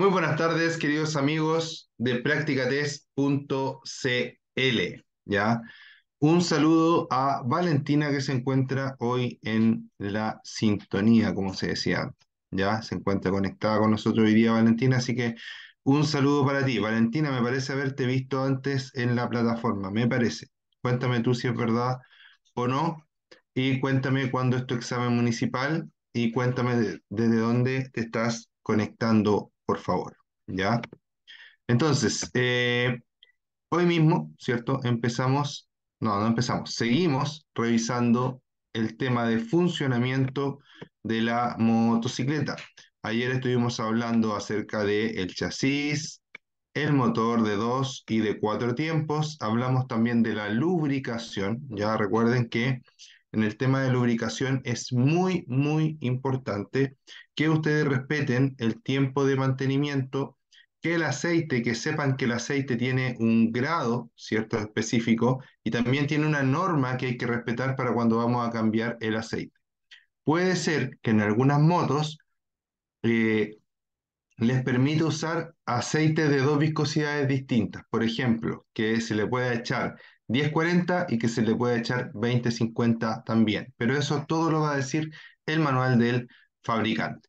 Muy buenas tardes, queridos amigos de practicatest.cl. ¿Ya? Un saludo a Valentina que se encuentra hoy en la sintonía, como se decía antes. ¿Ya? Se encuentra conectada con nosotros hoy día, Valentina, así que un saludo para ti. Valentina, me parece haberte visto antes en la plataforma, me parece. Cuéntame tú si es verdad o no, y cuéntame cuándo es tu examen municipal y cuéntame desde dónde te estás conectando, por favor. ¿Ya? Entonces, hoy mismo, ¿cierto? No empezamos, seguimos revisando el tema de funcionamiento de la motocicleta. Ayer estuvimos hablando acerca de el chasis, el motor de dos y de cuatro tiempos. Hablamos también de la lubricación. Ya recuerden que en el tema de lubricación es muy, muy importante que ustedes respeten el tiempo de mantenimiento, que el aceite, que sepan que el aceite tiene un grado, ¿cierto? Específico, y también tiene una norma que hay que respetar para cuando vamos a cambiar el aceite. Puede ser que en algunas motos eh, les permite usar aceite de dos viscosidades distintas. Por ejemplo, que se le pueda echar 10-40 y que se le pueda echar 20-50 también. Pero eso todo lo va a decir el manual del fabricante.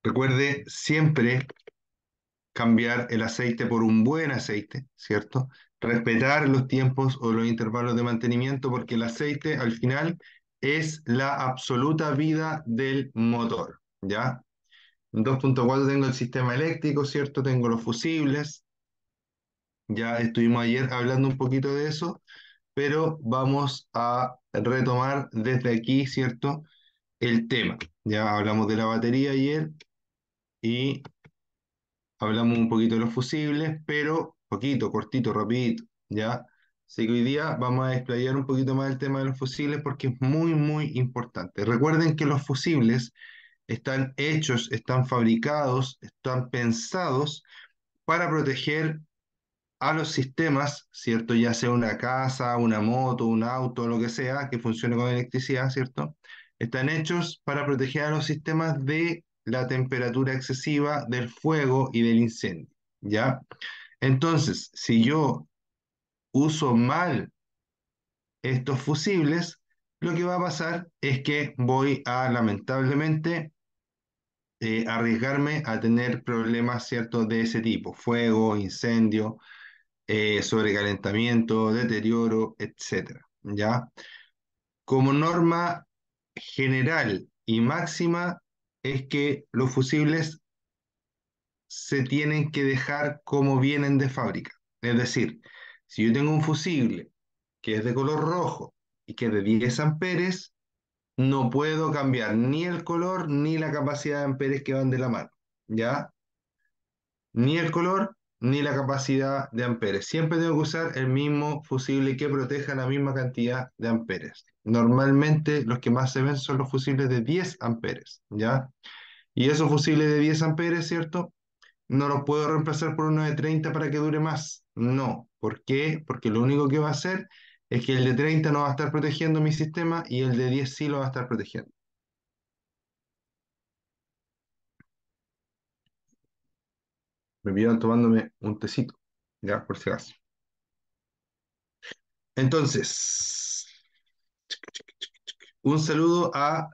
Recuerde siempre cambiar el aceite por un buen aceite, ¿cierto? Respetar los tiempos o los intervalos de mantenimiento porque el aceite al final es la absoluta vida del motor, ¿ya? En 2.4 tengo el sistema eléctrico, ¿cierto? Tengo los fusibles. Ya estuvimos ayer hablando un poquito de eso, pero vamos a retomar desde aquí, ¿cierto? El tema. Ya hablamos de la batería ayer y hablamos un poquito de los fusibles, pero poquito, cortito, rapidito, ¿ya? Así que hoy día vamos a explayar un poquito más el tema de los fusibles porque es muy, muy importante. Recuerden que los fusibles están hechos, están fabricados, están pensados para proteger a los sistemas, ¿cierto? Ya sea una casa, una moto, un auto, lo que sea, que funcione con electricidad, ¿cierto? Están hechos para proteger a los sistemas de la temperatura excesiva, del fuego y del incendio, ¿ya? Entonces, si yo uso mal estos fusibles, lo que va a pasar es que voy a, lamentablemente, arriesgarme a tener problemas, ¿cierto? De ese tipo, fuego, incendio, sobrecalentamiento, deterioro, etcétera, ¿ya? Como norma general y máxima es que los fusibles se tienen que dejar como vienen de fábrica. Es decir, si yo tengo un fusible que es de color rojo y que es de 10 amperes, no puedo cambiar ni el color ni la capacidad de amperes que van de la mano, ¿ya? Ni el color ni la capacidad de amperes. Siempre tengo que usar el mismo fusible que proteja la misma cantidad de amperes. Normalmente los que más se ven son los fusibles de 10 amperes, ¿ya? Y esos fusibles de 10 amperes, ¿cierto? No los puedo reemplazar por uno de 30 para que dure más. No. ¿Por qué? Porque lo único que va a hacer es que el de 30 no va a estar protegiendo mi sistema y el de 10 sí lo va a estar protegiendo. Me pidan tomándome un tecito, ya, por si acaso. Entonces, un saludo a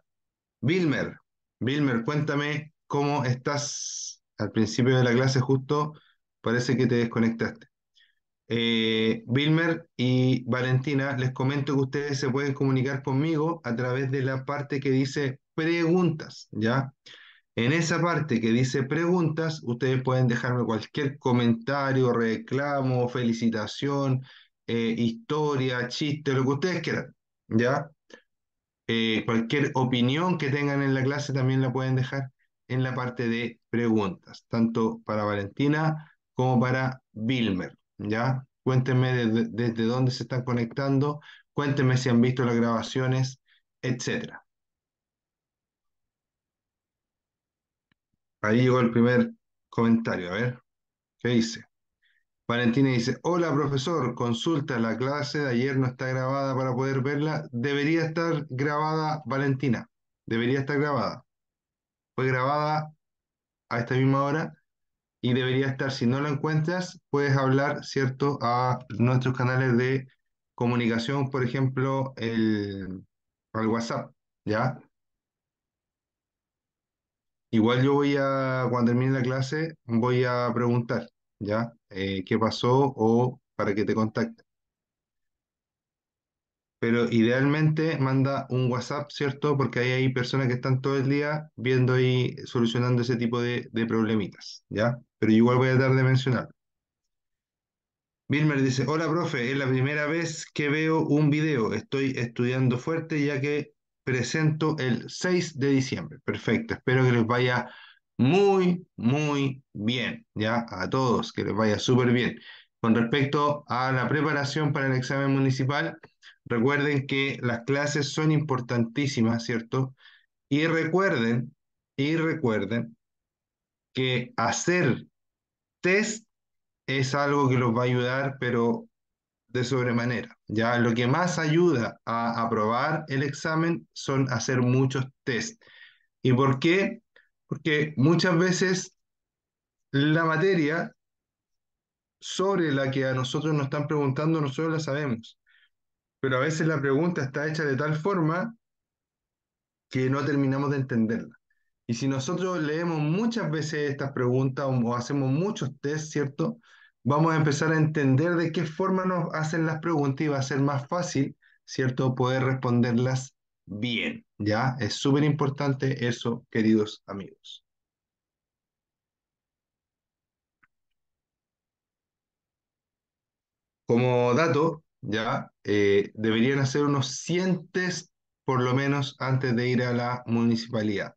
Wilmer. Wilmer, cuéntame cómo estás al principio de la clase, justo parece que te desconectaste. Wilmer y Valentina, les comento que ustedes se pueden comunicar conmigo a través de la parte que dice preguntas, ¿ya? En esa parte que dice preguntas, ustedes pueden dejarme cualquier comentario, reclamo, felicitación, historia, chiste, lo que ustedes quieran, ¿ya? Cualquier opinión que tengan en la clase también la pueden dejar en la parte de preguntas, tanto para Valentina como para Wilmer, ¿ya? Cuéntenme desde dónde se están conectando, cuéntenme si han visto las grabaciones, etcétera. Ahí llegó el primer comentario, a ver, ¿qué dice? Valentina dice, hola profesor, consulta, la clase de ayer no está grabada para poder verla. Debería estar grabada, Valentina. Debería estar grabada. Fue grabada a esta misma hora y debería estar, si no la encuentras, puedes hablar, ¿cierto?, a nuestros canales de comunicación, por ejemplo, al WhatsApp, ¿ya? Igual yo voy a, cuando termine la clase, voy a preguntar, ¿ya? ¿Qué pasó o para que te contacte? Pero idealmente manda un WhatsApp, ¿cierto? Porque ahí hay personas que están todo el día viendo y solucionando ese tipo de problemitas, ¿ya? Pero igual voy a tratar de mencionar. Wilmer dice, hola profe, es la primera vez que veo un video. Estoy estudiando fuerte ya que presento el 6 de diciembre. Perfecto, espero que les vaya muy, muy bien, ¿ya? A todos, que les vaya súper bien. Con respecto a la preparación para el examen municipal, recuerden que las clases son importantísimas, ¿cierto? Y recuerden que hacer test es algo que los va a ayudar, pero de sobremanera. Ya lo que más ayuda a aprobar el examen son hacer muchos test. ¿Y por qué? Porque muchas veces la materia sobre la que a nosotros nos están preguntando, nosotros la sabemos, pero a veces la pregunta está hecha de tal forma que no terminamos de entenderla. Y si nosotros leemos muchas veces estas preguntas o hacemos muchos test, ¿cierto? Vamos a empezar a entender de qué forma nos hacen las preguntas y va a ser más fácil, ¿cierto? Poder responderlas bien, ¿ya? Es súper importante eso, queridos amigos. Como dato, ya deberían hacer unos 100 test por lo menos antes de ir a la municipalidad.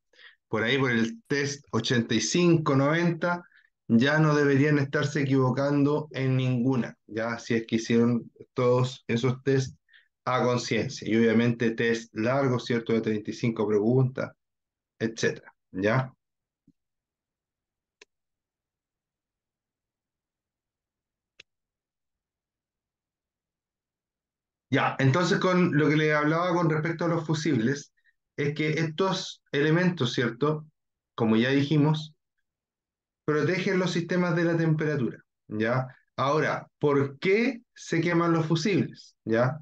Por ahí, por el test 85, 90, ya no deberían estarse equivocando en ninguna, ya si es que hicieron todos esos test a conciencia. Y obviamente test largos, ¿cierto? De 35 preguntas, etcétera, ¿ya? Ya, entonces con lo que le hablaba con respecto a los fusibles, es que estos elementos, ¿cierto? Como ya dijimos, protegen los sistemas de la temperatura, ¿ya? Ahora, ¿por qué se queman los fusibles? ¿Ya?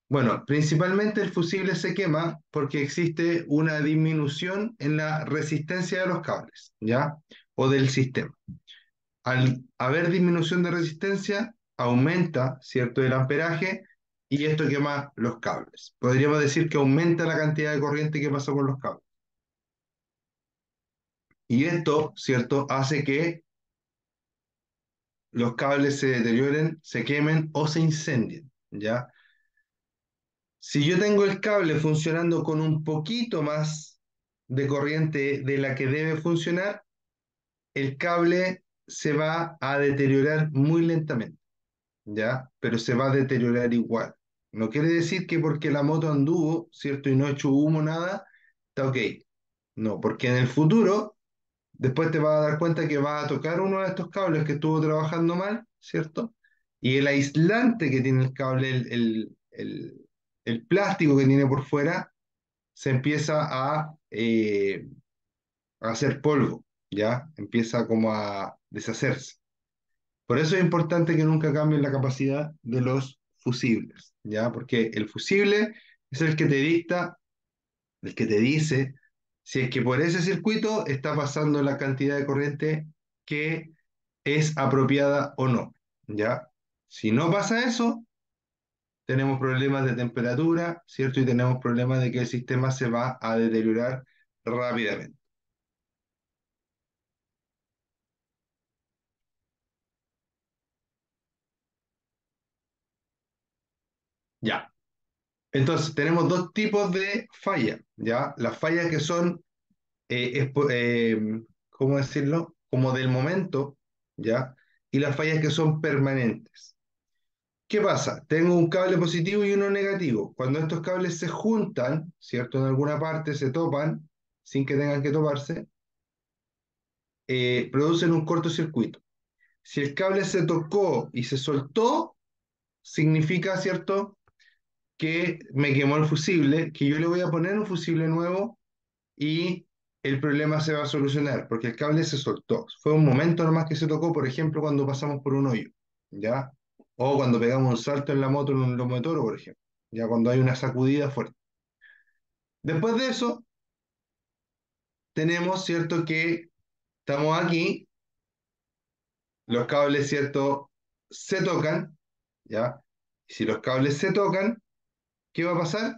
Bueno, principalmente el fusible se quema porque existe una disminución en la resistencia de los cables, ¿ya? O del sistema. Al haber disminución de resistencia, aumenta, ¿cierto?, el amperaje y esto quema los cables. Podríamos decir que aumenta la cantidad de corriente que pasa por los cables. Y esto, ¿cierto?, hace que los cables se deterioren, se quemen o se incendien, ¿ya? Si yo tengo el cable funcionando con un poquito más de corriente de la que debe funcionar, el cable se va a deteriorar muy lentamente. ¿Ya? Pero se va a deteriorar igual. No quiere decir que porque la moto anduvo, ¿cierto? Y no echó humo, nada, está ok. No, porque en el futuro, después te vas a dar cuenta que vas a tocar uno de estos cables que estuvo trabajando mal, ¿cierto? Y el aislante que tiene el cable, el plástico que tiene por fuera, se empieza a hacer polvo, ¿ya? Empieza como a deshacerse. Por eso es importante que nunca cambien la capacidad de los fusibles, ¿ya? Porque el fusible es el que te dicta, el que te dice si es que por ese circuito está pasando la cantidad de corriente que es apropiada o no, ¿ya? Si no pasa eso, tenemos problemas de temperatura, ¿cierto? Y tenemos problemas de que el sistema se va a deteriorar rápidamente. Ya. Entonces, tenemos dos tipos de falla, ¿ya? Las fallas que son ¿cómo decirlo? Como del momento, ¿ya? Y las fallas que son permanentes. ¿Qué pasa? Tengo un cable positivo y uno negativo. Cuando estos cables se juntan, ¿cierto? En alguna parte se topan, sin que tengan que toparse, producen un cortocircuito. Si el cable se tocó y se soltó, significa, ¿cierto?, que me quemó el fusible, que yo le voy a poner un fusible nuevo y el problema se va a solucionar, porque el cable se soltó. Fue un momento nomás que se tocó, por ejemplo, cuando pasamos por un hoyo, ¿ya? O cuando pegamos un salto en la moto en un lomotoro, por ejemplo, ya cuando hay una sacudida fuerte. Después de eso, tenemos, ¿cierto?, que estamos aquí, los cables, ¿cierto?, se tocan, ¿ya? Y si los cables se tocan, ¿qué va a pasar?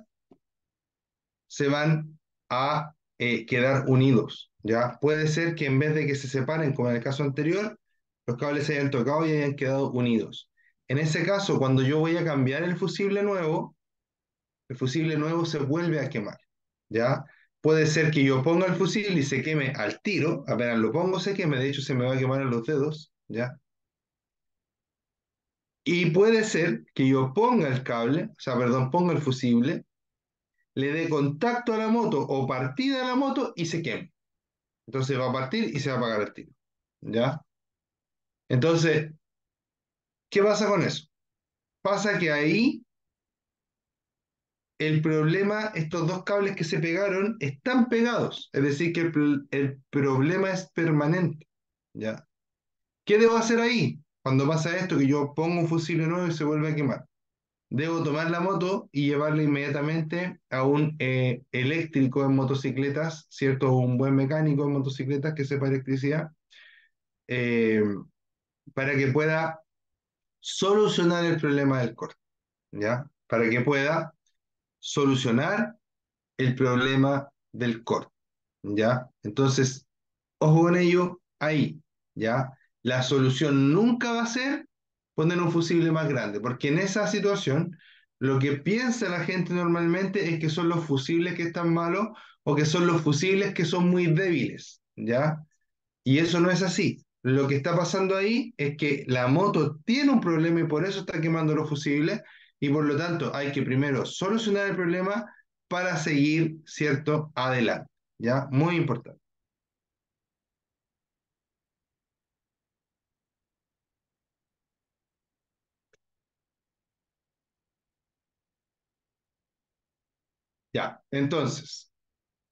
Se van a quedar unidos, ¿ya? Puede ser que en vez de que se separen, como en el caso anterior, los cables se hayan tocado y hayan quedado unidos. En ese caso, cuando yo voy a cambiar el fusible nuevo se vuelve a quemar, ¿ya? Puede ser que yo ponga el fusible y se queme al tiro, apenas lo pongo se queme, de hecho se me va a quemar en los dedos, ¿ya? Y puede ser que yo ponga el cable, o sea, perdón, ponga el fusible, le dé contacto a la moto o partida a la moto y se queme. Entonces va a partir y se va a apagar el tiro, ¿ya? Entonces, ¿qué pasa con eso? Pasa que ahí el problema, estos dos cables que se pegaron, están pegados, es decir, que el problema es permanente, ¿ya? ¿Qué debo hacer ahí? Cuando pasa esto, que yo pongo un fusible nuevo y se vuelve a quemar. Debo tomar la moto y llevarla inmediatamente a un eléctrico en motocicletas, ¿cierto? Un buen mecánico en motocicletas que sepa electricidad, eh, para que pueda solucionar el problema del corte, ¿ya? Para que pueda solucionar el problema del corte, ¿ya? Entonces, ojo con ello ahí, ¿ya? La solución nunca va a ser poner un fusible más grande, porque en esa situación lo que piensa la gente normalmente es que son los fusibles que están malos o que son los fusibles que son muy débiles, ¿ya? Y eso no es así. Lo que está pasando ahí es que la moto tiene un problema y por eso está quemando los fusibles y por lo tanto hay que primero solucionar el problema para seguir, ¿cierto?, adelante. ¿Ya? Muy importante. Ya. Entonces,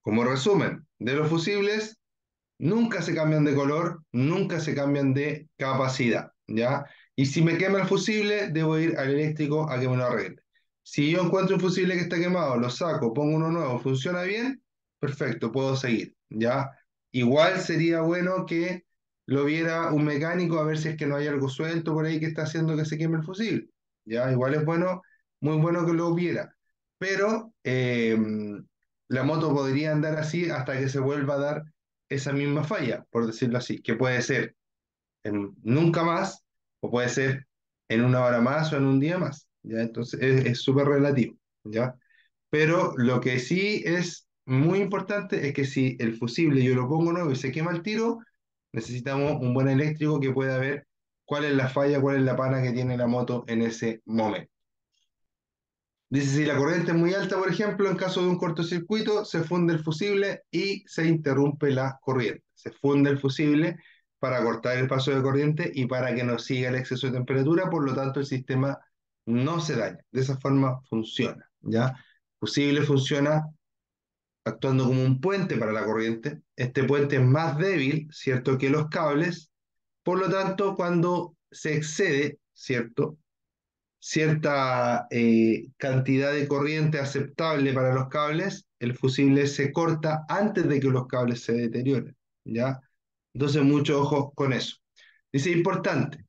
como resumen de los fusibles, nunca se cambian de color, nunca se cambian de capacidad, ¿ya? Y si me quema el fusible, debo ir al eléctrico a que me lo arregle. Si yo encuentro un fusible que está quemado, lo saco, pongo uno nuevo, funciona bien, perfecto, puedo seguir, ¿ya? Igual sería bueno que lo viera un mecánico a ver si es que no hay algo suelto por ahí que está haciendo que se queme el fusible, ¿ya? Igual es bueno, muy bueno que lo viera. Pero la moto podría andar así hasta que se vuelva a dar esa misma falla, por decirlo así, que puede ser en nunca más o puede ser en una hora más o en un día más, ¿ya? Entonces es súper relativo, ¿ya? Pero lo que sí es muy importante es que si el fusible yo lo pongo nuevo y se quema el tiro, necesitamos un buen eléctrico que pueda ver cuál es la falla, cuál es la pana que tiene la moto en ese momento. Dice, si la corriente es muy alta, por ejemplo, en caso de un cortocircuito, se funde el fusible y se interrumpe la corriente. Se funde el fusible para cortar el paso de corriente y para que no siga el exceso de temperatura, por lo tanto el sistema no se daña. De esa forma funciona, ¿ya? Fusible funciona actuando como un puente para la corriente. Este puente es más débil, ¿cierto?, que los cables. Por lo tanto, cuando se excede, ¿cierto?, cierta cantidad de corriente aceptable para los cables, el fusible se corta antes de que los cables se deterioren, ¿ya? Entonces, mucho ojo con eso. Dice, importante,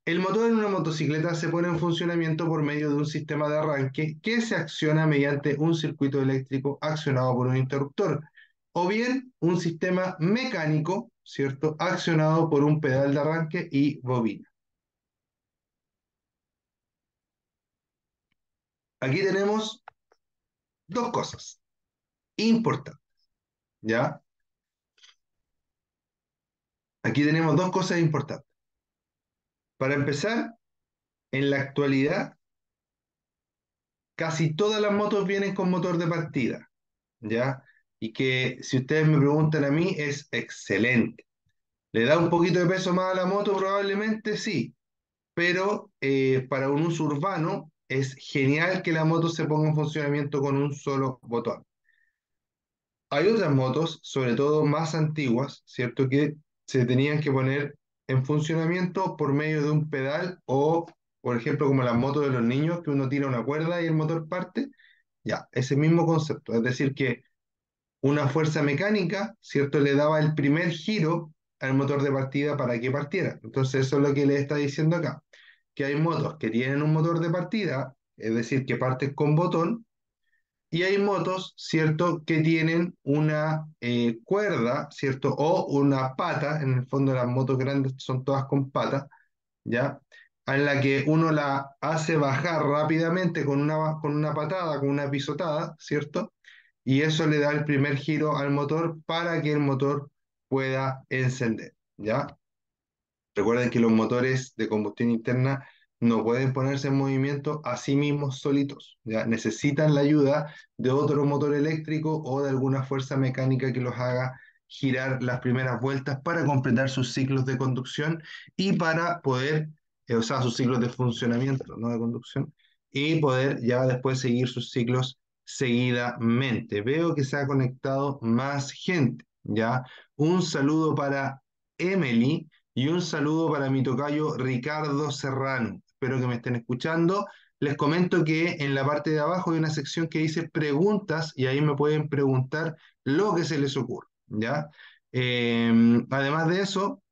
el motor en una motocicleta se pone en funcionamiento por medio de un sistema de arranque que se acciona mediante un circuito eléctrico accionado por un interruptor, o bien un sistema mecánico, ¿cierto?, accionado por un pedal de arranque y bobina. Aquí tenemos dos cosas importantes, ¿ya? Aquí tenemos dos cosas importantes. Para empezar, en la actualidad, casi todas las motos vienen con motor de partida, ¿ya? Y que si ustedes me preguntan a mí, es excelente. ¿Le da un poquito de peso más a la moto? Probablemente sí, pero para un uso urbano es genial que la moto se ponga en funcionamiento con un solo botón. Hay otras motos, sobre todo más antiguas, ¿cierto? Que se tenían que poner en funcionamiento por medio de un pedal o, por ejemplo, como las motos de los niños, que uno tira una cuerda y el motor parte. Ya, ese mismo concepto. Es decir, que una fuerza mecánica, ¿cierto? Le daba el primer giro al motor de partida para que partiera. Entonces, eso es lo que le está diciendo acá, que hay motos que tienen un motor de partida, es decir, que parten con botón, y hay motos, ¿cierto?, que tienen una cuerda, ¿cierto?, o una pata, en el fondo las motos grandes son todas con pata, ¿ya? En la que uno la hace bajar rápidamente con una patada, con una pisotada, ¿cierto? Y eso le da el primer giro al motor para que el motor pueda encender, ¿ya? Recuerden que los motores de combustión interna no pueden ponerse en movimiento a sí mismos solitos, ¿ya? Necesitan la ayuda de otro motor eléctrico o de alguna fuerza mecánica que los haga girar las primeras vueltas para completar sus ciclos de conducción y para poder, o sea, sus ciclos de funcionamiento, no de conducción, y poder ya después seguir sus ciclos seguidamente. Veo que se ha conectado más gente, ¿ya? Un saludo para Emily. Y un saludo para mi tocayo Ricardo Serrano. Espero que me estén escuchando. Les comento que en la parte de abajo hay una sección que dice preguntas y ahí me pueden preguntar lo que se les ocurra, ¿ya? Además de eso,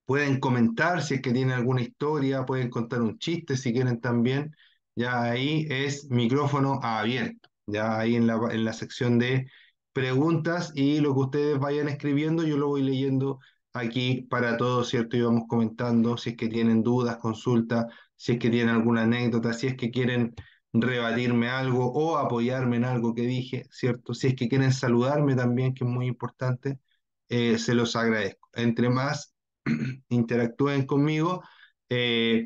pueden comentar si es que tienen alguna historia, pueden contar un chiste si quieren también. Ya ahí es micrófono abierto, ya ahí en la sección de preguntas y lo que ustedes vayan escribiendo, yo lo voy leyendo aquí para todos, ¿cierto? Y vamos comentando si es que tienen dudas, consultas, si es que tienen alguna anécdota, si es que quieren rebatirme algo o apoyarme en algo que dije, ¿cierto? Si es que quieren saludarme también, que es muy importante, se los agradezco. Entre más interactúen conmigo,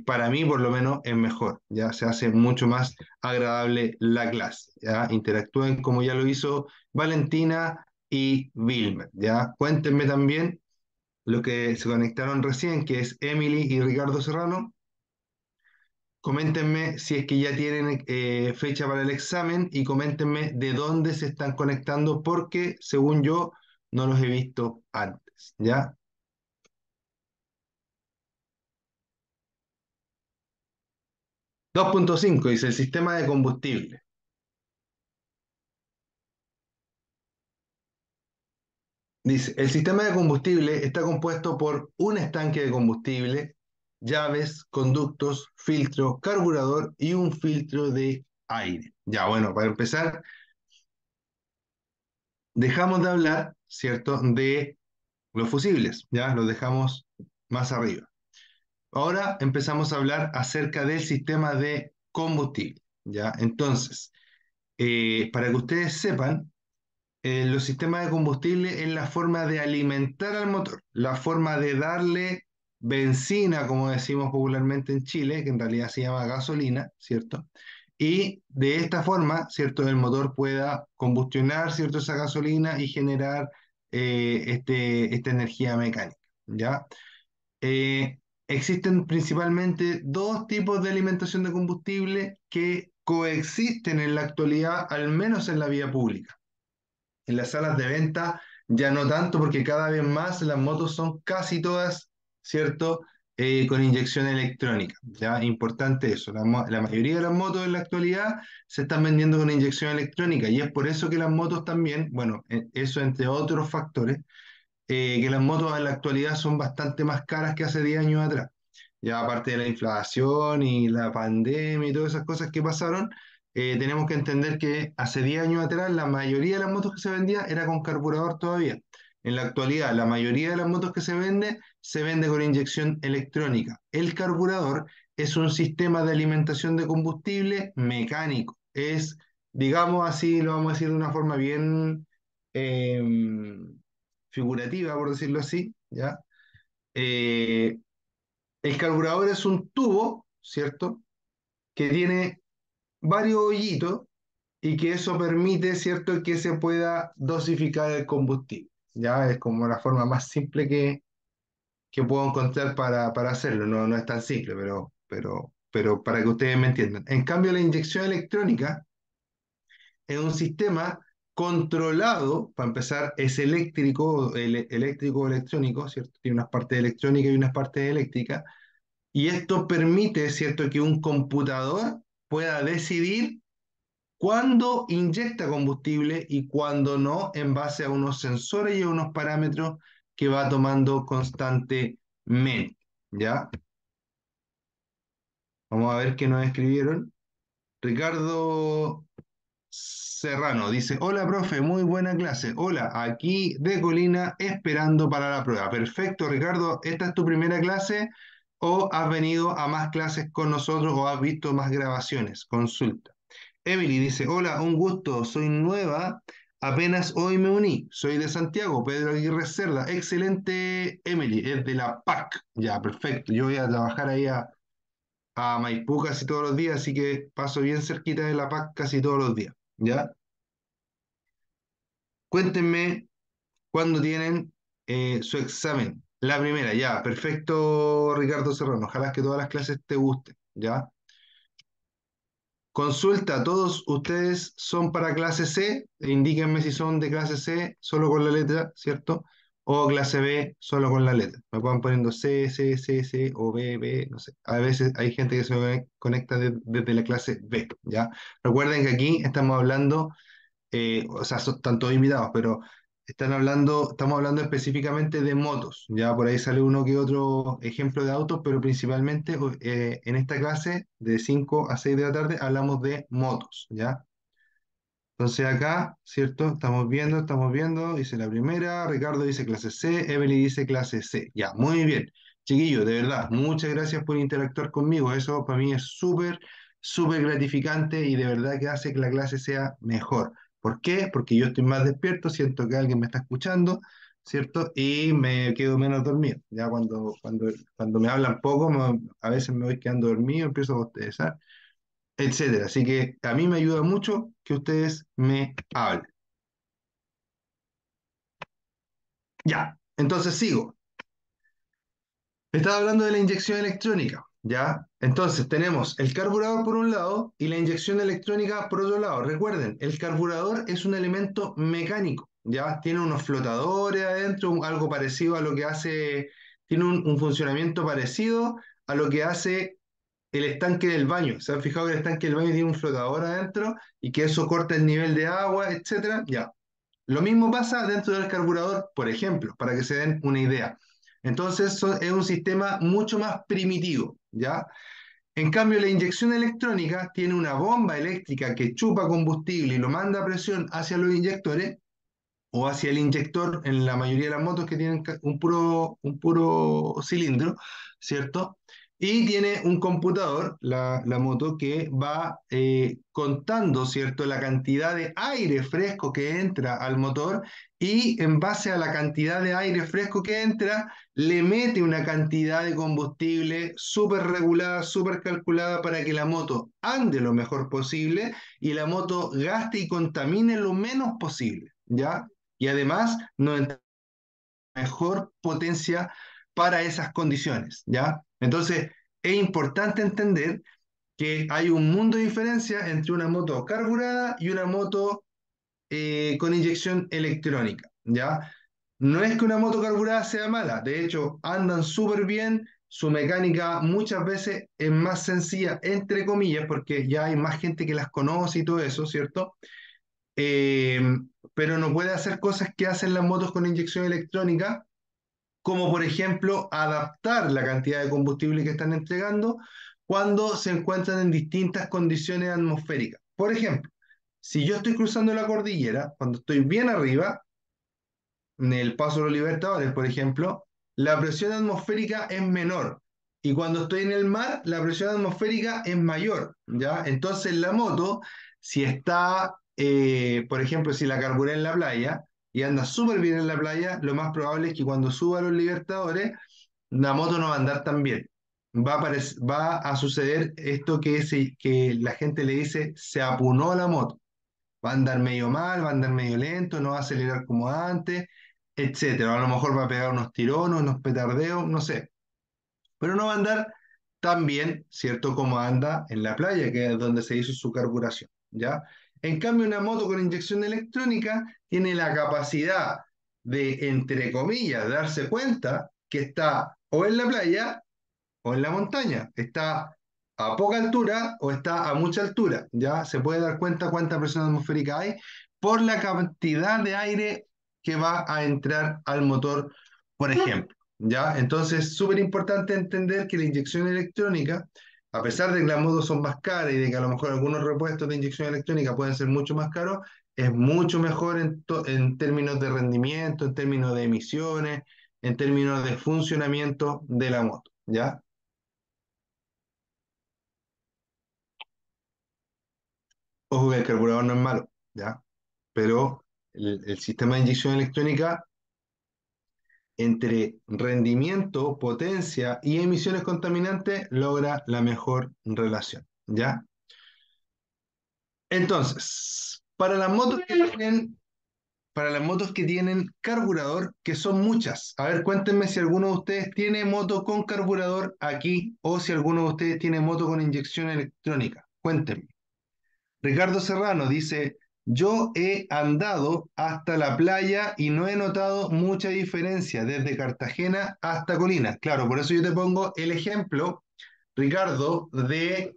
para mí por lo menos es mejor, ya se hace mucho más agradable la clase, ya interactúen como ya lo hizo Valentina y Wilmer, ya cuéntenme también lo que se conectaron recién, que es Emily y Ricardo Serrano, coméntenme si es que ya tienen fecha para el examen y coméntenme de dónde se están conectando porque según yo no los he visto antes, ¿ya? 2.5 dice el sistema de combustible. Dice, el sistema de combustible está compuesto por un estanque de combustible, llaves, conductos, filtro, carburador y un filtro de aire. Ya, bueno, para empezar, dejamos de hablar, ¿cierto?, de los fusibles, ya, los dejamos más arriba. Ahora empezamos a hablar acerca del sistema de combustible, ya. Entonces, para que ustedes sepan, los sistemas de combustible es la forma de alimentar al motor, la forma de darle benzina, como decimos popularmente en Chile, que en realidad se llama gasolina, ¿cierto? Y de esta forma, ¿cierto? El motor pueda combustionar, ¿cierto? Esa gasolina y generar esta energía mecánica, ¿ya? Eh, Existen principalmente dos tipos de alimentación de combustible que coexisten en la actualidad, al menos en la vía pública. En las salas de venta ya no tanto porque cada vez más las motos son casi todas, ¿cierto? Con inyección electrónica. Ya, importante eso. La mayoría de las motos en la actualidad se están vendiendo con inyección electrónica y es por eso que las motos también, bueno, eso entre otros factores, que las motos en la actualidad son bastante más caras que hace 10 años atrás. Ya aparte de la inflación y la pandemia y todas esas cosas que pasaron, tenemos que entender que hace 10 años atrás la mayoría de las motos que se vendían era con carburador todavía. En la actualidad, la mayoría de las motos que se vende con inyección electrónica. El carburador es un sistema de alimentación de combustible mecánico. Es, digamos así, lo vamos a decir de una forma bien figurativa, por decirlo así, ¿ya? Eh, el carburador es un tubo, ¿cierto? Que tiene varios hoyitos y que eso permite, ¿cierto?, que se pueda dosificar el combustible. Ya es como la forma más simple que puedo encontrar para hacerlo. No, no es tan simple, pero para que ustedes me entiendan. En cambio, la inyección electrónica es un sistema controlado, para empezar, es eléctrico, eléctrico o electrónico, ¿cierto? Tiene unas partes electrónicas y unas partes eléctricas, y esto permite, ¿cierto?, que un computador pueda decidir cuándo inyecta combustible y cuándo no, en base a unos sensores y a unos parámetros que va tomando constantemente, ¿ya? Vamos a ver qué nos escribieron. Ricardo Serrano dice, hola profe, muy buena clase. Hola, aquí de Colina esperando para la prueba. Perfecto, Ricardo, ¿esta es tu primera clase o has venido a más clases con nosotros o has visto más grabaciones? Consulta. Emily dice, hola, un gusto, soy nueva, apenas hoy me uní, soy de Santiago, Pedro Aguirre Cerda. Excelente, Emily, es de la PAC. Ya, perfecto, yo voy a trabajar ahí a Maipú casi todos los días, así que paso bien cerquita de la PAC casi todos los días, ¿ya? Cuéntenme cuándo tienen su examen. La primera, ya, perfecto, Ricardo Serrano. Ojalá que todas las clases te gusten, ¿ya? Consulta, ¿todos ustedes son para clase C? Indíquenme si son de clase C solo con la letra, ¿cierto? O clase B solo con la letra. Me pueden poniendo C, C, C, C o B, B, no sé. A veces hay gente que se conecta desde la clase B, ¿ya? Recuerden que aquí estamos hablando o sea, están todos invitados, pero estamos hablando específicamente de motos, ya por ahí sale uno que otro ejemplo de autos, pero principalmente en esta clase de 5 a 6 de la tarde hablamos de motos, ¿ya? Entonces acá, ¿cierto? Estamos viendo, dice la primera, Ricardo dice clase C, Emily dice clase C. Ya, muy bien. Chiquillos, de verdad, muchas gracias por interactuar conmigo. Eso para mí es súper, súper gratificante y de verdad que hace que la clase sea mejor. ¿Por qué? Porque yo estoy más despierto, siento que alguien me está escuchando, ¿cierto? Y me quedo menos dormido. Ya cuando me hablan poco, a veces me voy quedando dormido, empiezo a bostezar, etcétera. Así que a mí me ayuda mucho que ustedes me hablen. Ya, entonces sigo. Estaba hablando de la inyección electrónica, ¿ya? Entonces tenemos el carburador por un lado y la inyección electrónica por otro lado. Recuerden, el carburador es un elemento mecánico, ¿ya? Tiene unos flotadores adentro, algo parecido a lo que hace, tiene un funcionamiento parecido a lo que hace el estanque del baño. ¿Se han fijado que el estanque del baño tiene un flotador adentro y que eso corta el nivel de agua, etcétera? Ya. Lo mismo pasa dentro del carburador, por ejemplo, para que se den una idea. Entonces, es un sistema mucho más primitivo, ¿ya? En cambio, la inyección electrónica tiene una bomba eléctrica que chupa combustible y lo manda a presión hacia los inyectores o hacia el inyector en la mayoría de las motos que tienen un puro cilindro, ¿cierto? Y tiene un computador, la moto, que va contando, ¿cierto?, la cantidad de aire fresco que entra al motor y en base a la cantidad de aire fresco que entra, le mete una cantidad de combustible súper regulada, súper calculada para que la moto ande lo mejor posible y la moto gaste y contamine lo menos posible, ¿ya? Y además nos entrega mejor potencia para esas condiciones, ¿ya? Entonces, es importante entender que hay un mundo de diferencia entre una moto carburada y una moto con inyección electrónica, ¿ya? No es que una moto carburada sea mala, de hecho, andan súper bien, su mecánica muchas veces es más sencilla, entre comillas, porque ya hay más gente que las conoce y todo eso, ¿cierto? eh, pero no puede hacer cosas que hacen las motos con inyección electrónica, como por ejemplo adaptar la cantidad de combustible que están entregando cuando se encuentran en distintas condiciones atmosféricas. Por ejemplo, si yo estoy cruzando la cordillera, cuando estoy bien arriba, en el Paso de los Libertadores, por ejemplo, la presión atmosférica es menor. Y cuando estoy en el mar, la presión atmosférica es mayor, ¿ya? Entonces la moto, si está, por ejemplo, si la carburé en la playa y anda súper bien en la playa, lo más probable es que cuando suba a los Libertadores, la moto no va a andar tan bien. Va a suceder esto que la gente le dice, se apunó la moto. Va a andar medio mal, va a andar medio lento, no va a acelerar como antes, etcétera. A lo mejor va a pegar unos tirones, unos petardeos, no sé, pero no va a andar tan bien, ¿cierto? Como anda en la playa, que es donde se hizo su carburación, ¿ya? En cambio, una moto con inyección electrónica tiene la capacidad de, entre comillas, darse cuenta que está o en la playa o en la montaña, está a poca altura o está a mucha altura, ¿ya? Se puede dar cuenta cuánta presión atmosférica hay por la cantidad de aire que va a entrar al motor, por ejemplo, ¿ya? Entonces, súper importante entender que la inyección electrónica, a pesar de que las motos son más caras y de que a lo mejor algunos repuestos de inyección electrónica pueden ser mucho más caros, es mucho mejor en términos de rendimiento, en términos de emisiones, en términos de funcionamiento de la moto, ¿ya? Ojo que el carburador no es malo, ¿ya? Pero el sistema de inyección electrónica, entre rendimiento, potencia y emisiones contaminantes, logra la mejor relación, ¿ya? Entonces, para las motos que tienen carburador, que son muchas, a ver, cuéntenme si alguno de ustedes tiene moto con carburador aquí o si alguno de ustedes tiene moto con inyección electrónica. Cuéntenme. Ricardo Serrano dice, yo he andado hasta la playa y no he notado mucha diferencia desde Cartagena hasta Colina. Claro, por eso yo te pongo el ejemplo, Ricardo, de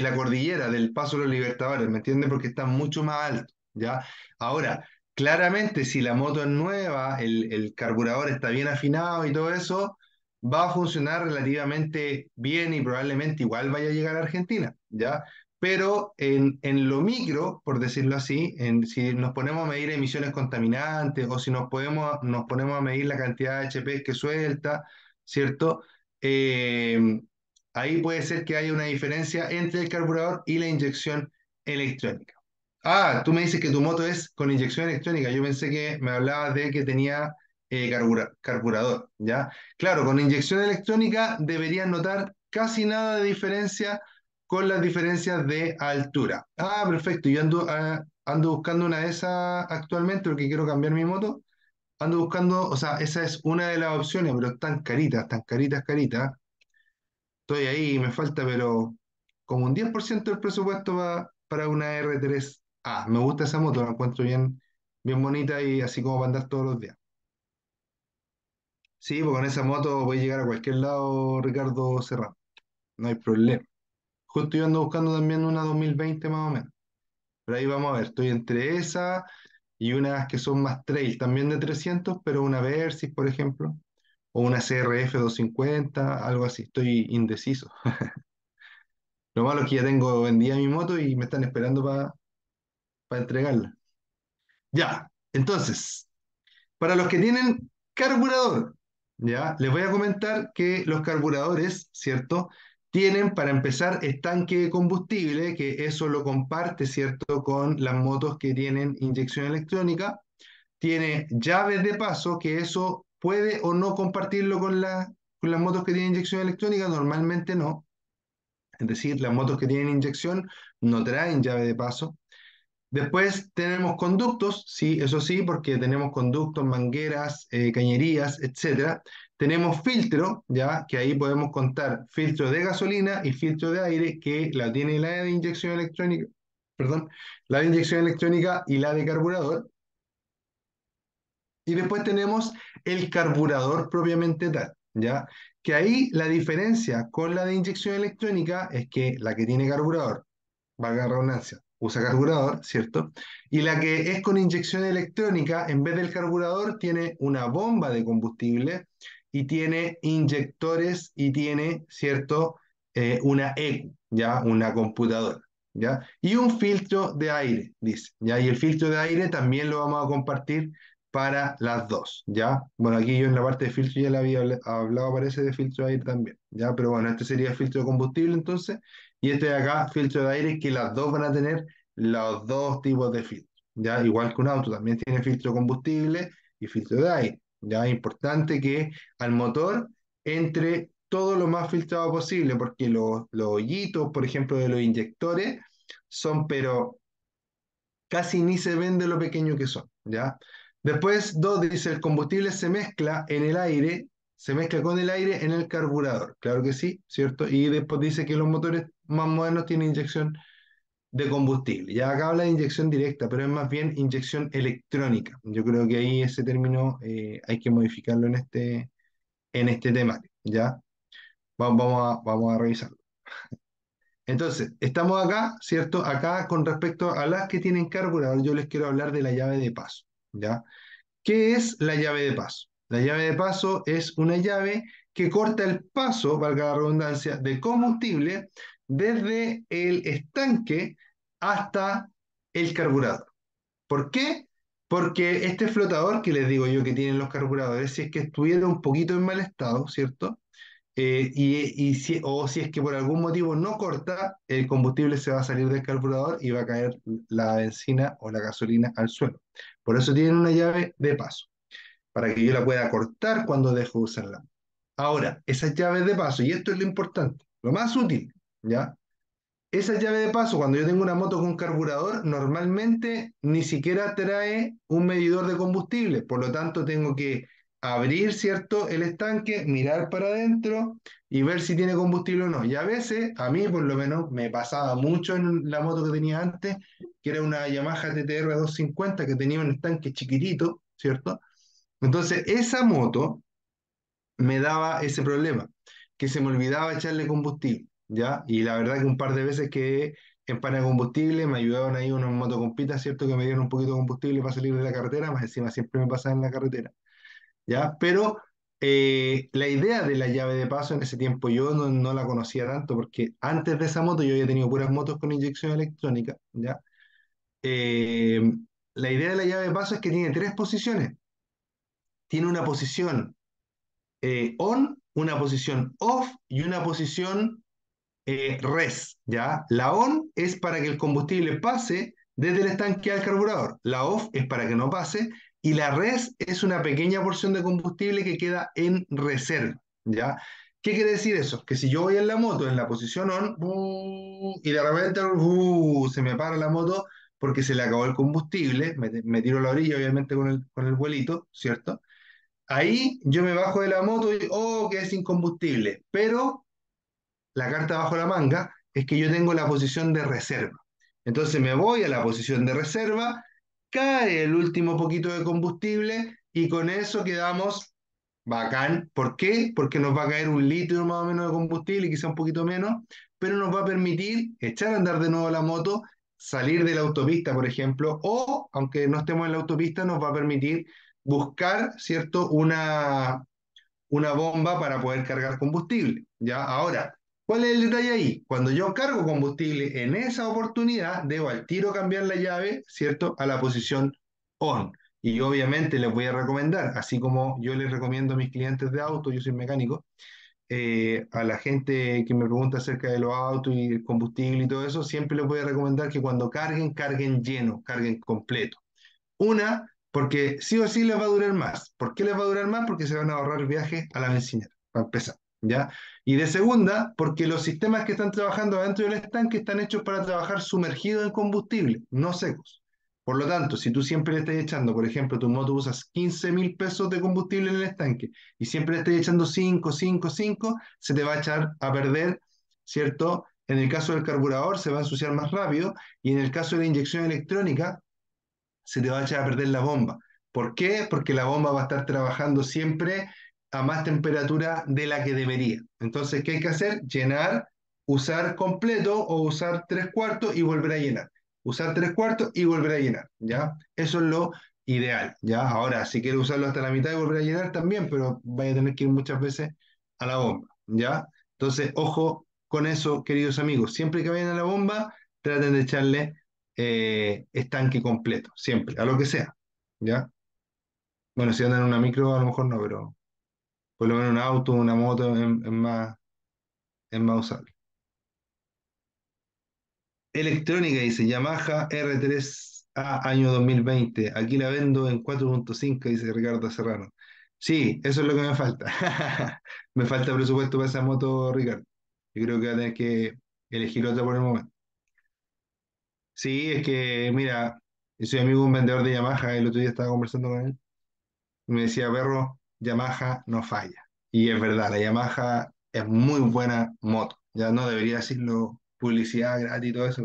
la cordillera, del Paso de los Libertadores, ¿me entiendes? Porque está mucho más alto, ¿ya? Ahora, claramente, si la moto es nueva, el carburador está bien afinado y todo eso, va a funcionar relativamente bien y probablemente igual vaya a llegar a Argentina, ¿ya? Pero en lo micro, por decirlo así, si nos ponemos a medir emisiones contaminantes o si nos ponemos a medir la cantidad de HP que suelta, ¿cierto? Eh, Ahí puede ser que haya una diferencia entre el carburador y la inyección electrónica. Ah, tú me dices que tu moto es con inyección electrónica. Yo pensé que me hablabas de que tenía carburador, ¿ya? Claro, con inyección electrónica deberías notar casi nada de diferencia con las diferencias de altura. Ah, perfecto. Yo ando buscando una de esas actualmente porque quiero cambiar mi moto. Ando buscando, o sea, esa es una de las opciones, pero están caritas, tan caritas, caritas. Estoy ahí, me falta, pero como un 10% del presupuesto para una R3A. Me gusta esa moto, la encuentro bien, bien bonita y así como para andar todos los días. Sí, pues con esa moto voy a llegar a cualquier lado, Ricardo Serrano. No hay problema. Justo yo ando buscando también una 2020 más o menos. Pero ahí vamos a ver, estoy entre esa y unas que son más trail, también de 300, pero una Versys, por ejemplo, o una CRF 250, algo así. Estoy indeciso. Lo malo es que ya tengo vendida mi moto y me están esperando para entregarla. Ya, entonces, para los que tienen carburador, ya, les voy a comentar que los carburadores, ¿cierto? Tienen para empezar estanque de combustible, que eso lo comparte, ¿cierto? Con las motos que tienen inyección electrónica. Tiene llaves de paso, que eso puede o no compartirlo con las motos que tienen inyección electrónica, normalmente no. Es decir, las motos que tienen inyección no traen llave de paso. Después tenemos conductos, sí, eso sí, porque tenemos conductos, mangueras, cañerías, etcétera. Tenemos filtro, ya, que ahí podemos contar filtro de gasolina y filtro de aire, que la tiene la de inyección electrónica, perdón, la de inyección electrónica y la de carburador. Y después tenemos el carburador propiamente tal, ¿ya? Que ahí la diferencia con la de inyección electrónica es que la que tiene carburador, valga la redundancia, usa carburador, ¿cierto? Y la que es con inyección electrónica, en vez del carburador, tiene una bomba de combustible y tiene inyectores y tiene, ¿cierto? Una ECU, ¿ya? Una computadora, ¿ya? Y un filtro de aire, dice, ¿ya? Y el filtro de aire también lo vamos a compartir para las dos, ¿ya? Bueno, aquí yo en la parte de filtro ya le había hablado, parece, de filtro de aire también, ¿ya? Pero bueno, este sería el filtro de combustible entonces, y este de acá, filtro de aire, que las dos van a tener los dos tipos de filtro, ¿ya? Igual que un auto, también tiene filtro de combustible y filtro de aire, ¿ya? Es importante que al motor entre todo lo más filtrado posible, porque los hoyitos, por ejemplo, de los inyectores, son pero casi ni se ven de lo pequeño que son, ¿ya? Después, dos, dice, el combustible se mezcla en el aire, se mezcla con el aire en el carburador, claro que sí, ¿cierto? Y después dice que los motores más modernos tienen inyección de combustible. Ya acá habla de inyección directa, pero es más bien inyección electrónica. Yo creo que ahí ese término hay que modificarlo en este tema, ¿ya? Vamos a revisarlo. Entonces, estamos acá, ¿cierto? Acá con respecto a las que tienen carburador, yo les quiero hablar de la llave de paso, ¿ya? ¿Qué es la llave de paso? La llave de paso es una llave que corta el paso, valga la redundancia, de combustible desde el estanque hasta el carburador. ¿Por qué? Porque este flotador que les digo yo que tienen los carburadores, si es que estuviera un poquito en mal estado, ¿cierto? O si es que por algún motivo no corta, el combustible se va a salir del carburador y va a caer la benzina o la gasolina al suelo. Por eso tienen una llave de paso, para que yo la pueda cortar cuando dejo de usarla. Ahora, esas llaves de paso, y esto es lo importante, lo más útil, ¿ya? Esa llave de paso, cuando yo tengo una moto con carburador, normalmente ni siquiera trae un medidor de combustible. Por lo tanto, tengo que abrir, ¿cierto?, el estanque, mirar para adentro y ver si tiene combustible o no. Y a veces, a mí por lo menos, me pasaba mucho en la moto que tenía antes, que era una Yamaha TTR 250 que tenía un estanque chiquitito, ¿cierto? Entonces, esa moto me daba ese problema, que se me olvidaba echarle combustible, ¿ya? Y la verdad que un par de veces que en pana de combustible me ayudaban ahí unos motocompitas, ¿cierto? Que me dieron un poquito de combustible para salir de la carretera, más encima siempre me pasaba en la carretera, ¿ya? Pero la idea de la llave de paso en ese tiempo yo no la conocía tanto, porque antes de esa moto yo había tenido puras motos con inyección electrónica, ¿ya? Eh, la idea de la llave de paso es que tiene tres posiciones. Tiene una posición on, una posición off y una posición res, ¿ya? La on es para que el combustible pase desde el estanque al carburador, la off es para que no pase y la res es una pequeña porción de combustible que queda en reserva, ¿ya? ¿Qué quiere decir eso? Que si yo voy en la moto en la posición on y de repente se me para la moto porque se le acabó el combustible, me tiro a la orilla obviamente con el vuelito, ¿cierto? Ahí yo me bajo de la moto y, oh, quedé sin combustible. Pero la carta bajo la manga es que yo tengo la posición de reserva. Entonces me voy a la posición de reserva, cae el último poquito de combustible y con eso quedamos bacán. ¿Por qué? Porque nos va a caer un litro más o menos de combustible, quizá un poquito menos, pero nos va a permitir echar a andar de nuevo la moto, salir de la autopista, por ejemplo, o aunque no estemos en la autopista, nos va a permitir buscar, ¿cierto? Una bomba para poder cargar combustible. ¿Ya? Ahora, ¿cuál es el detalle ahí? Cuando yo cargo combustible en esa oportunidad, debo al tiro cambiar la llave, ¿cierto? A la posición on. Y obviamente les voy a recomendar, así como yo les recomiendo a mis clientes de auto, yo soy mecánico, a la gente que me pregunta acerca de los autos y el combustible y todo eso, siempre les voy a recomendar que cuando carguen, carguen lleno, carguen completo. Una, porque sí o sí les va a durar más. ¿Por qué les va a durar más? Porque se van a ahorrar viajes a la bencinera, para empezar, ¿ya? Y de segunda, porque los sistemas que están trabajando dentro del estanque están hechos para trabajar sumergidos en combustible, no secos. Por lo tanto, si tú siempre le estás echando, por ejemplo, tu moto usas 15.000 pesos de combustible en el estanque y siempre le estás echando 5, 5, 5, se te va a echar a perder, ¿cierto? En el caso del carburador se va a ensuciar más rápido y en el caso de la inyección electrónica se te va a echar a perder la bomba. ¿Por qué? Porque la bomba va a estar trabajando siempre a más temperatura de la que debería. Entonces, ¿qué hay que hacer? Llenar, usar completo o usar tres cuartos y volver a llenar. Usar tres cuartos y volver a llenar, ¿ya? Eso es lo ideal, ¿ya? Ahora, si quieres usarlo hasta la mitad y volver a llenar también, pero vaya a tener que ir muchas veces a la bomba, ¿ya? Entonces, ojo con eso, queridos amigos. Siempre que vayan a la bomba, traten de echarle estanque completo, siempre, a lo que sea, ¿ya? Bueno, si andan en una micro, a lo mejor no, pero por lo menos un auto, una moto es más usable. Electrónica, dice Yamaha R3A año 2020. Aquí la vendo en 4.5, dice Ricardo Serrano. Sí, eso es lo que me falta. Me falta presupuesto para esa moto, Ricardo. Yo creo que voy a tener que elegir otra por el momento. Sí, es que, mira. Y soy amigo de un vendedor de Yamaha, el otro día estaba conversando con él, y me decía, perro, Yamaha no falla. Y es verdad, la Yamaha es muy buena moto. Ya no debería decirlo publicidad gratis y todo eso,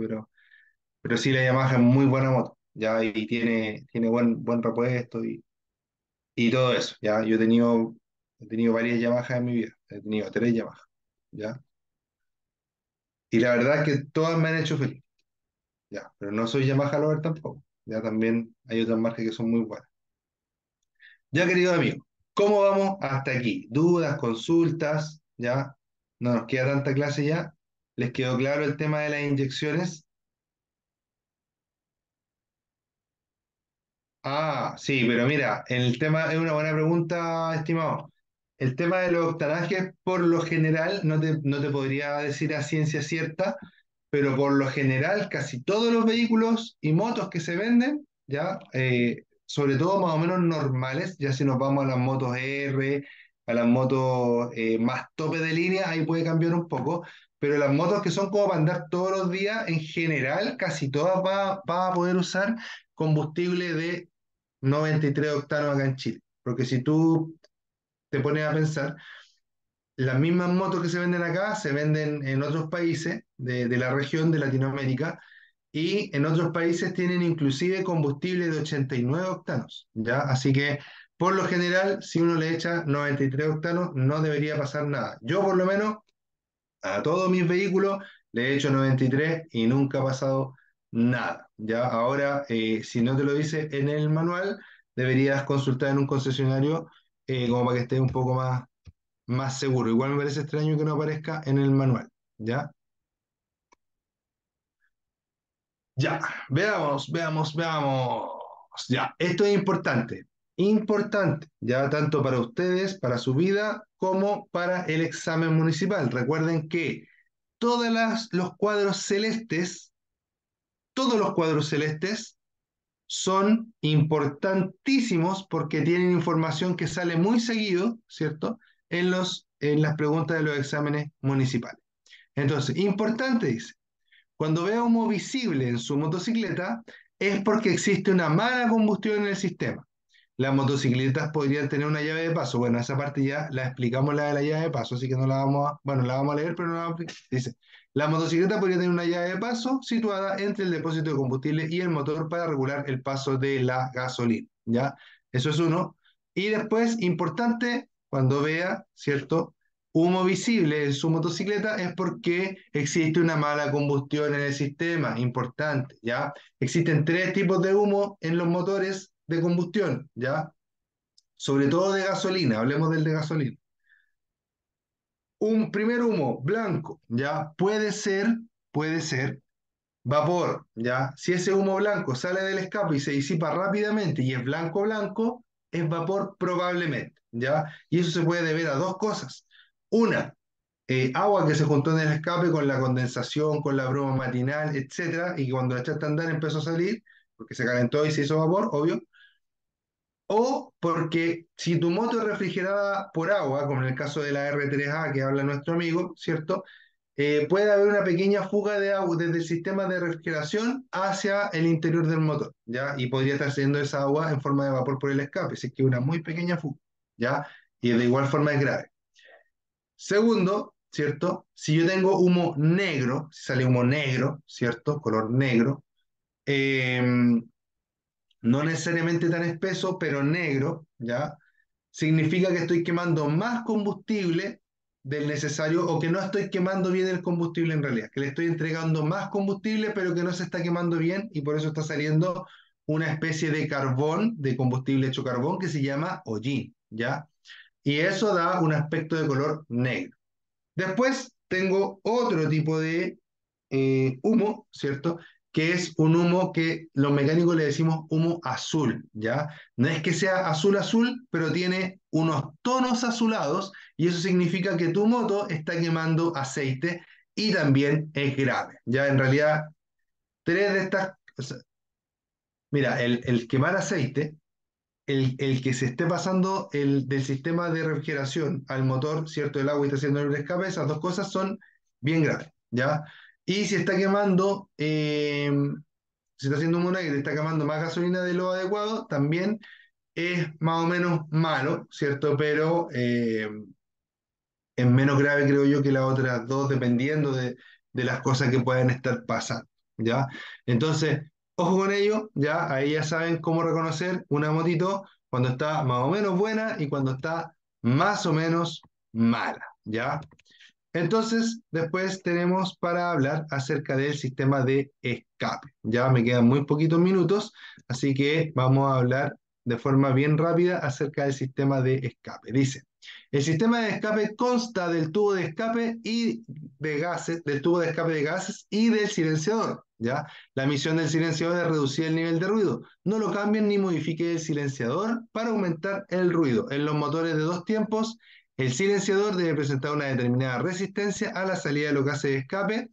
pero sí la Yamaha es muy buena moto. Ya, y tiene buen repuesto y todo eso. Ya, he tenido varias Yamaha en mi vida. He tenido tres Yamaha. ¿Ya? Y la verdad es que todas me han hecho feliz. Ya, pero no soy Yamaha lover tampoco. Ya también hay otras marcas que son muy buenas. Ya, querido amigo, ¿cómo vamos hasta aquí? ¿Dudas, consultas? ¿Ya? No nos queda tanta clase ya. ¿Les quedó claro el tema de las inyecciones? Ah, sí, pero mira, el tema es una buena pregunta, estimado. El tema de los octanajes, por lo general, no te podría decir a ciencia cierta, pero por lo general, casi todos los vehículos y motos que se venden, ya, sobre todo más o menos normales, ya si nos vamos a las motos R, a las motos más tope de línea, ahí puede cambiar un poco, pero las motos que son como para andar todos los días, en general, casi todas va a poder usar combustible de 93 octanos acá en Chile. Porque si tú te pones a pensar, las mismas motos que se venden acá se venden en otros países de la región de Latinoamérica y en otros países tienen inclusive combustible de 89 octanos, ¿ya? Así que por lo general, si uno le echa 93 octanos, no debería pasar nada. Yo por lo menos a todos mis vehículos le he hecho 93 y nunca ha pasado nada. Ya ahora, si no te lo dice en el manual, deberías consultar en un concesionario como para que estés un poco más seguro. Igual me parece extraño que no aparezca en el manual. ¿Ya? Ya, veamos. Ya, esto es importante. Importante, ya tanto para ustedes, para su vida, como para el examen municipal. Recuerden que los cuadros celestes, todos los cuadros celestes son importantísimos porque tienen información que sale muy seguido, ¿cierto? En las preguntas de los exámenes municipales. Entonces, importante dice, cuando vea humo visible en su motocicleta es porque existe una mala combustión en el sistema. Las motocicletas podrían tener una llave de paso. Bueno, esa parte ya la explicamos, la de la llave de paso, así que no la vamos a, bueno, la vamos a leer, pero no la vamos a explicar. Dice, la motocicleta podría tener una llave de paso situada entre el depósito de combustible y el motor para regular el paso de la gasolina, ¿ya? Eso es uno. Y después, importante, cuando vea, ¿cierto? Humo visible en su motocicleta es porque existe una mala combustión en el sistema, importante, ¿ya? Existen tres tipos de humo en los motores de combustión, ¿ya? Sobre todo de gasolina, hablemos del de gasolina. Un primer humo blanco, ¿ya? Puede ser vapor, ¿ya? Si ese humo blanco sale del escape y se disipa rápidamente y es blanco blanco, es vapor probablemente, ¿ya? Y eso se puede deber a dos cosas. Una, agua que se juntó en el escape con la condensación, con la bruma matinal, etcétera, y que cuando la echaste a andar empezó a salir, porque se calentó y se hizo vapor, obvio. O porque si tu moto es refrigerada por agua, como en el caso de la R3A que habla nuestro amigo, ¿cierto? Puede haber una pequeña fuga de agua desde el sistema de refrigeración hacia el interior del motor, ¿ya? Y podría estar saliendo esa agua en forma de vapor por el escape, si es que una muy pequeña fuga, ¿ya? Y de igual forma es grave. Segundo, ¿cierto? Si yo tengo humo negro, si sale humo negro, ¿cierto? Color negro, eh, no necesariamente tan espeso, pero negro, ¿ya? Significa que estoy quemando más combustible del necesario o que no estoy quemando bien el combustible en realidad, que le estoy entregando más combustible, pero que no se está quemando bien y por eso está saliendo una especie de carbón, de combustible hecho carbón, que se llama hollín, ¿ya? Y eso da un aspecto de color negro. Después tengo otro tipo de humo, ¿cierto? Que es un humo que los mecánicos le decimos humo azul, ¿ya? No es que sea azul azul, pero tiene unos tonos azulados y eso significa que tu moto está quemando aceite y también es grave, ¿ya? En realidad, tres de estas, o sea, mira, el quemar aceite, el que se esté pasando del sistema de refrigeración al motor, ¿cierto? El agua y está haciendo el escape, esas dos cosas son bien graves, ¿ya? Y si está quemando si está haciendo humo negro y está quemando más gasolina de lo adecuado, también es más o menos malo, ¿cierto? Pero es menos grave, creo yo, que las otras dos, dependiendo de las cosas que puedan estar pasando, ¿ya? Entonces, ojo con ello, ¿ya? Ahí ya saben cómo reconocer una motito cuando está más o menos buena y cuando está más o menos mala, ¿ya? Entonces, después tenemos para hablar acerca del sistema de escape. Ya me quedan muy poquitos minutos, así que vamos a hablar de forma bien rápida acerca del sistema de escape. Dice, el sistema de escape consta del tubo de escape y de gases, del tubo de escape de gases y del silenciador. ¿Ya? La misión del silenciador es reducir el nivel de ruido. No lo cambien ni modifiquen el silenciador para aumentar el ruido. En los motores de dos tiempos, el silenciador debe presentar una determinada resistencia a la salida de los gases de escape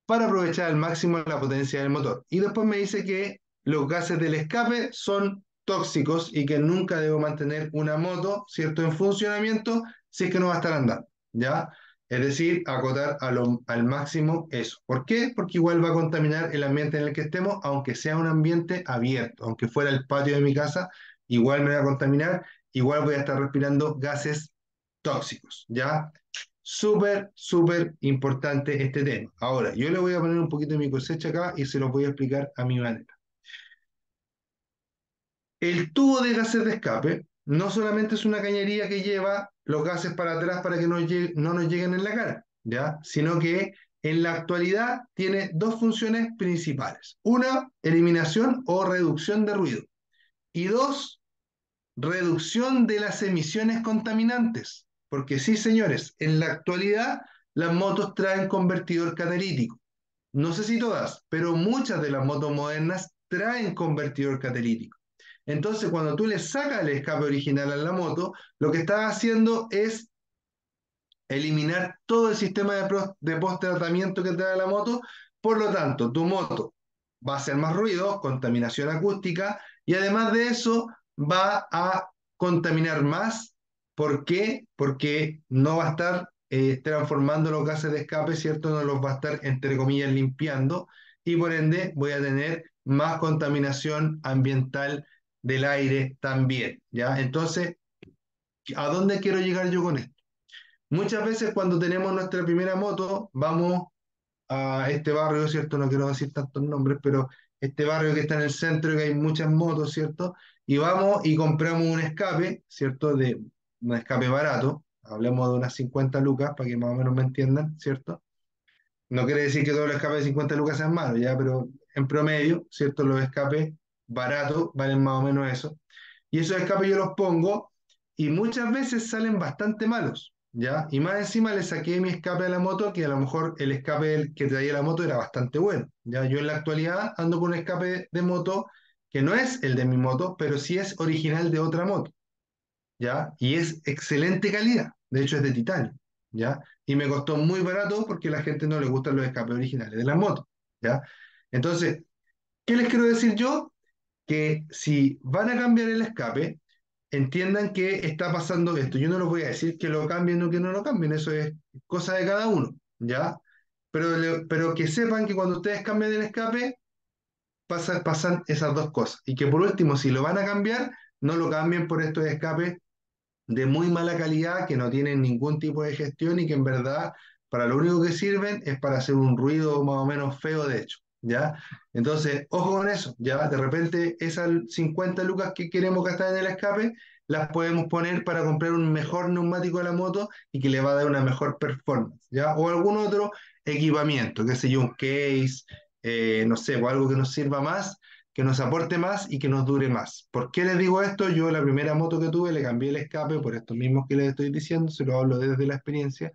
para aprovechar al máximo la potencia del motor. Y después me dice que los gases del escape son tóxicos y que nunca debo mantener una moto, ¿cierto?, en funcionamiento si es que no va a estar andando, ¿ya? Es decir, acotar al máximo eso. ¿Por qué? Porque igual va a contaminar el ambiente en el que estemos, aunque sea un ambiente abierto, aunque fuera el patio de mi casa, igual me va a contaminar, igual voy a estar respirando gases tóxicos, ¿ya? Súper, súper importante este tema. Ahora, yo le voy a poner un poquito de mi cosecha acá y se los voy a explicar a mi manera. El tubo de gases de escape no solamente es una cañería que lleva los gases para atrás para que no nos lleguen en la cara, ¿ya? Sino que en la actualidad tiene dos funciones principales. Una, eliminación o reducción de ruido. Y dos, reducción de las emisiones contaminantes. Porque sí, señores, en la actualidad las motos traen convertidor catalítico. No sé si todas, pero muchas de las motos modernas traen convertidor catalítico. Entonces, cuando tú le sacas el escape original a la moto, lo que estás haciendo es eliminar todo el sistema de post-tratamiento que trae la moto. Por lo tanto, tu moto va a hacer más ruido, contaminación acústica, y además de eso va a contaminar más. ¿Por qué? Porque no va a estar transformando los gases de escape, ¿cierto? No los va a estar, entre comillas, limpiando, y por ende voy a tener más contaminación ambiental del aire también, ¿ya? Entonces, ¿a dónde quiero llegar yo con esto? Muchas veces cuando tenemos nuestra primera moto, vamos a este barrio, ¿cierto? No quiero decir tantos nombres, pero este barrio que está en el centro, que hay muchas motos, ¿cierto? Y vamos y compramos un escape, ¿cierto? De un escape barato, hablemos de unas 50 lucas, para que más o menos me entiendan, ¿cierto? No quiere decir que todos los escapes de 50 lucas sean malos, ya, pero en promedio, ¿cierto? Los escapes baratos valen más o menos eso. Y esos escapes yo los pongo y muchas veces salen bastante malos, ¿ya? Y más encima le saqué mi escape a la moto, que a lo mejor el escape que traía la moto era bastante bueno, ¿ya? Yo en la actualidad ando con un escape de moto que no es el de mi moto, pero sí es original de otra moto, ¿ya? Y es excelente calidad, de hecho es de titanio, ¿ya? Y me costó muy barato porque a la gente no le gustan los escapes originales de las motos, ¿ya? Entonces, ¿qué les quiero decir yo? Que si van a cambiar el escape, entiendan que está pasando esto. Yo no les voy a decir que lo cambien o que no lo cambien, eso es cosa de cada uno, ¿ya? Pero que sepan que cuando ustedes cambian el escape, pasan esas dos cosas. Y que por último, si lo van a cambiar, no lo cambien por estos escapes de muy mala calidad, que no tienen ningún tipo de gestión y que en verdad para lo único que sirven es para hacer un ruido más o menos feo, de hecho, ¿ya? Entonces, ojo con eso, ¿ya? De repente esas 50 lucas que queremos gastar en el escape, las podemos poner para comprar un mejor neumático a la moto y que le va a dar una mejor performance, ¿ya? O algún otro equipamiento, qué sé yo, un case, no sé, o algo que nos sirva más, que nos aporte más y que nos dure más. ¿Por qué les digo esto? Yo la primera moto que tuve le cambié el escape por estos mismos que les estoy diciendo, se lo hablo desde la experiencia,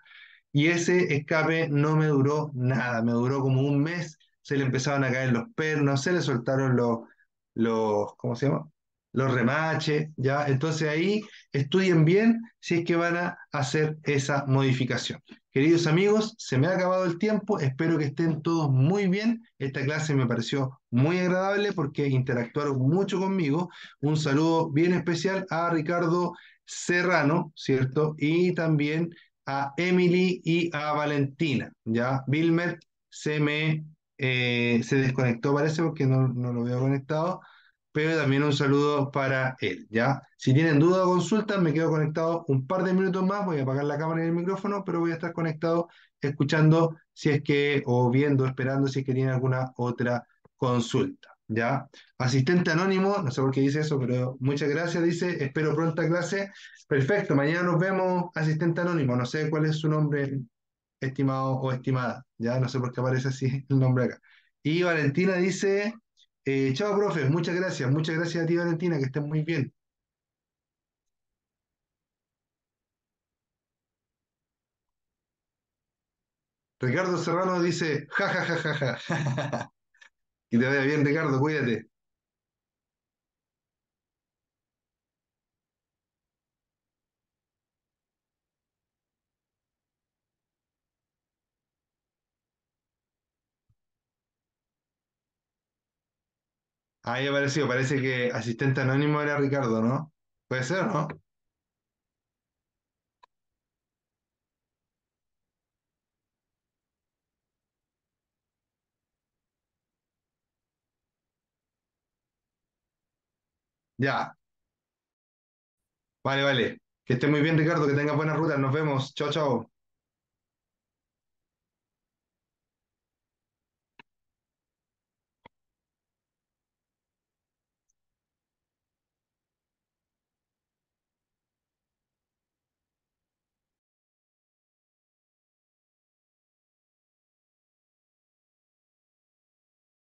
y ese escape no me duró nada, me duró como un mes, se le empezaban a caer los pernos, se le soltaron ¿cómo se llama? Los remaches, ¿ya? Entonces ahí estudien bien si es que van a hacer esa modificación. Queridos amigos, se me ha acabado el tiempo, espero que estén todos muy bien. Esta clase me pareció muy agradable porque interactuaron mucho conmigo. Un saludo bien especial a Ricardo Serrano, ¿cierto? Y también a Emily y a Valentina, ¿ya? Wilmer se me se desconectó, parece, porque no lo veo conectado, pero también un saludo para él, ¿ya? Si tienen duda o consultas, me quedo conectado un par de minutos más, voy a apagar la cámara y el micrófono, pero voy a estar conectado escuchando si es que, o viendo, esperando si es que tienen alguna otra consulta, ¿ya? Asistente anónimo, no sé por qué dice eso, pero muchas gracias, dice, espero pronta clase. Perfecto, mañana nos vemos, asistente anónimo, no sé cuál es su nombre, estimado o estimada, ya no sé por qué aparece así el nombre acá. Y Valentina dice, chao, profe, muchas gracias a ti, Valentina, que estés muy bien. Ricardo Serrano dice, ja, ja, ja, ja, ja. Y te vaya bien, Ricardo, cuídate. Ahí apareció, parece que asistente anónimo era Ricardo, ¿no? ¿Puede ser, no? Ya, vale, vale. Que esté muy bien, Ricardo, que tengas buenas rutas, nos vemos. Chao, chao.